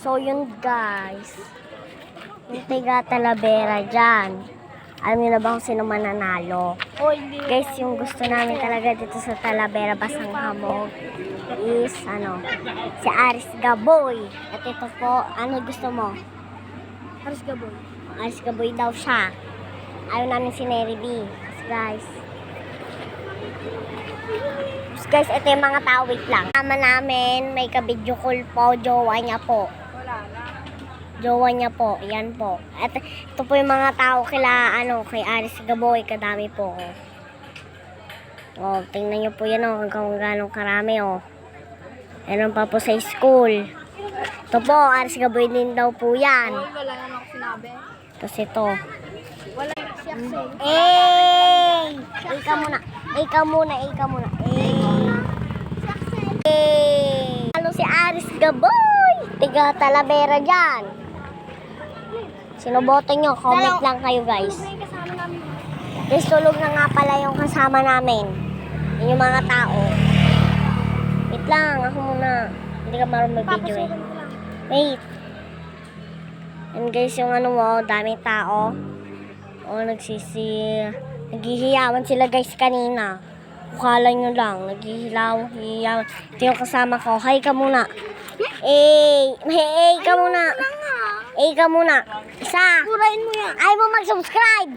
So yun guys, yung tiga Talavera dyan. Alam niyo na ba kung sino mananalo? Guys, yung gusto namin talaga dito sa Talavera Basang Hamog is si Aris Gaboy. At ito po, ano gusto mo? Aris Gaboy. Aris Gaboy daw siya. Ayaw namin si Mary B. Guys, ito yung mga tao, wait lang. Tama namin, may ka-video call po, jowa niya po. Wala na. Jowa niya po, yan po. At ito po yung mga tao kay Aris Gaboy, kadami po. Oh, tingnan niyo po yan kung gano'ng karami Meron pa po sa school. Ito po, Aris Gaboy din daw po yan. Wala na ako sinabi. Tapos ito. Wala si Axel. Ikaw muna. Ano si Aris Gaboy? Tiga Talavera dyan. Sino boto nyo? Comment lang kayo guys. Kasama namin. Guys, tulog na nga pala yung kasama namin. Yun yung mga tao. Wait lang, ako muna. Hindi ka marunong mag-video eh. Wait. And guys, yung daming tao. Naghihiyawan sila guys kanina. Kukala nyo lang, hiyawan. Ito yung kasama ko. Hi ka muna. Hey ka muna. Isa. Purain mo yan. Ayaw mo mag-subscribe.